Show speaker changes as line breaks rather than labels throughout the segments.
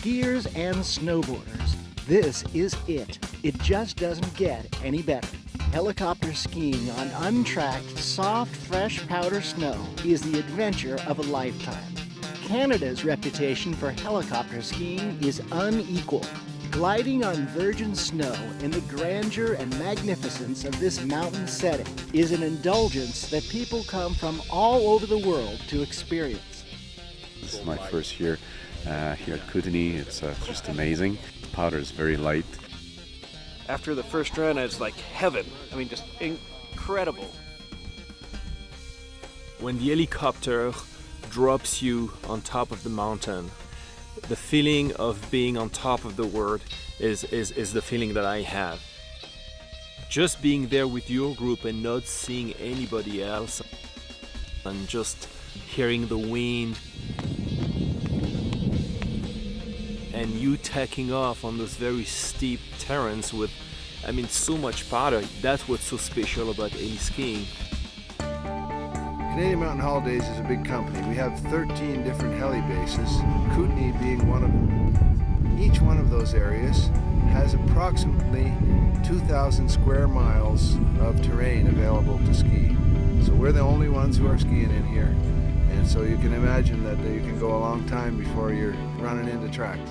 skiers and snowboarders, this is it. It just doesn't get any better. Helicopter skiing on untracked, soft, fresh powder snow is the adventure of a lifetime. Canada's reputation for helicopter skiing is unequaled. Gliding on virgin snow in the grandeur and magnificence of this mountain setting is an indulgence that people come from all over the world to experience.
This is my first year here at Kootenay. It's just amazing. The powder is very light.
After the first run, it's like heaven. I mean, just incredible. When the helicopter drops you on top of the mountain, the feeling of being on top of the world is the feeling that I have. Just being there with your group and not seeing anybody else and just hearing the wind and you taking off on those very steep terrains with, I mean, so much powder. That's what's so special about heli skiing.
Canadian Mountain Holidays is a big company. We have 13 different heli bases, Kootenay being one of them. Each one of those areas has approximately 2,000 square miles of terrain available to ski. So we're the only ones who are skiing in here. And so you can imagine that you can go a long time before you're running into tracks.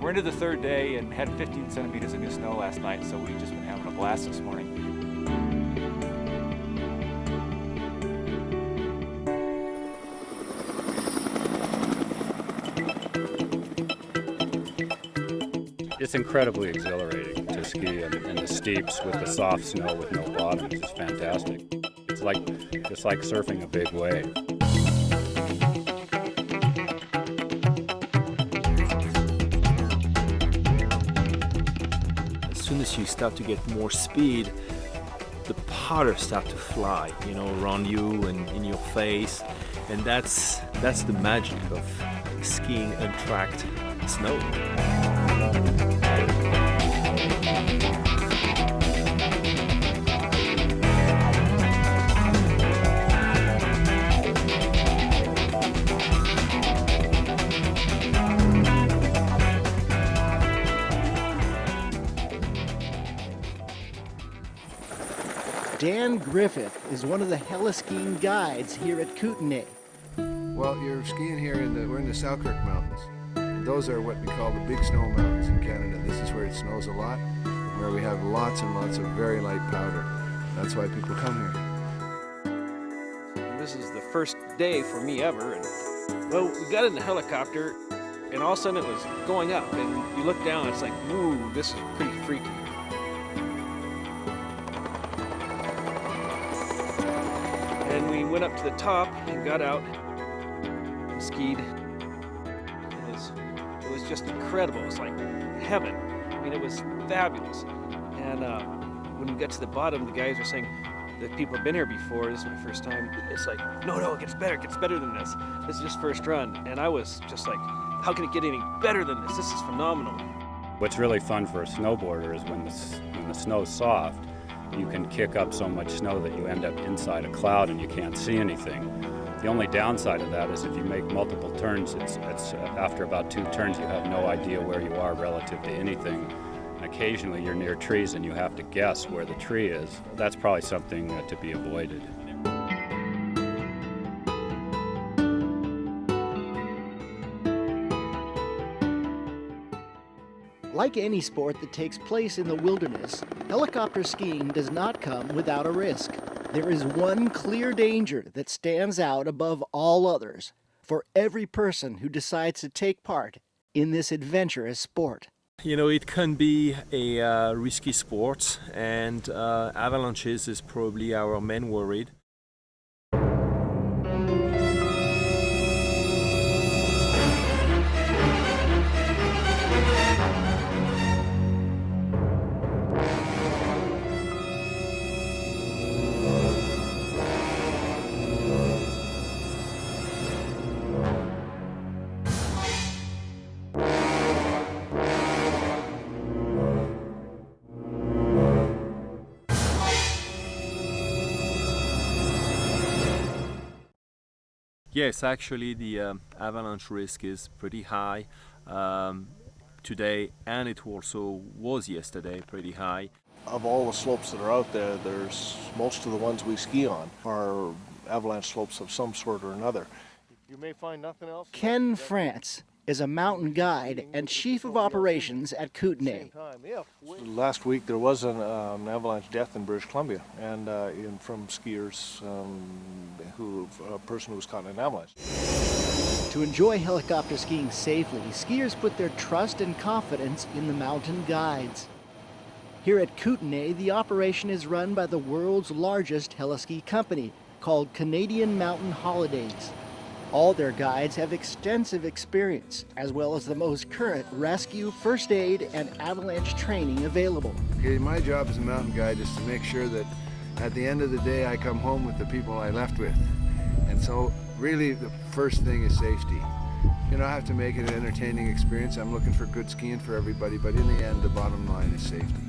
We're into the third day and had 15 centimeters of new snow last night, so we've just been having a blast this morning.
It's incredibly exhilarating to ski in the steeps with the soft snow with no bottom. It's just fantastic. It's like surfing a big wave.
As soon as you start to get more speed, the powder start to fly, you know, around you and in your face, and that's the magic of skiing untracked snow.
Dan Griffith is one of the heli-skiing guides here at Kootenay.
Well, you're skiing here we're in the Selkirk Mountains. Those are what we call the big snow mountains in Canada. This is where it snows a lot, where we have lots and lots of very light powder. That's why people come here.
This is the first day for me ever, and well, we got in the helicopter, and all of a sudden it was going up, and you look down, it's like, ooh, this is pretty freaky. And we went up to the top and got out and skied. It was just incredible. It was like heaven. I mean, it was fabulous. And when we got to the bottom, the guys were saying that people have been here before. This is my first time. It's like, no, it gets better than this. This is just first run. And I was just like, how can it get any better than this? This is phenomenal.
What's really fun for a snowboarder is when the snow's soft, you can kick up so much snow that you end up inside a cloud and you can't see anything. The only downside of that is if you make multiple turns, it's after about 2 turns you have no idea where you are relative to anything. And occasionally you're near trees and you have to guess where the tree is. That's probably something to be avoided.
Like any sport that takes place in the wilderness, helicopter skiing does not come without a risk. There is one clear danger that stands out above all others for every person who decides to take part in this adventurous sport.
You know, it can be a risky sport, and avalanches is probably our main worry. Yes, actually the avalanche risk is pretty high. today, and it also was yesterday pretty high.
Of all the slopes that are out there, there's most of the ones we ski on are avalanche slopes of some sort or another. You may find nothing else.
Ken France is a mountain guide and chief of operations at Kootenay.
Last week there was an avalanche death in British Columbia, and from skiers, a person who was caught in an avalanche.
To enjoy helicopter skiing safely, skiers put their trust and confidence in the mountain guides. Here at Kootenay, the operation is run by the world's largest heliski company, called Canadian Mountain Holidays. All their guides have extensive experience, as well as the most current rescue, first aid, and avalanche training available.
Okay, my job as a mountain guide is to make sure that at the end of the day I come home with the people I left with. And so really the first thing is safety. You know, I have to make it an entertaining experience. I'm looking for good skiing for everybody, but in the end the bottom line is safety.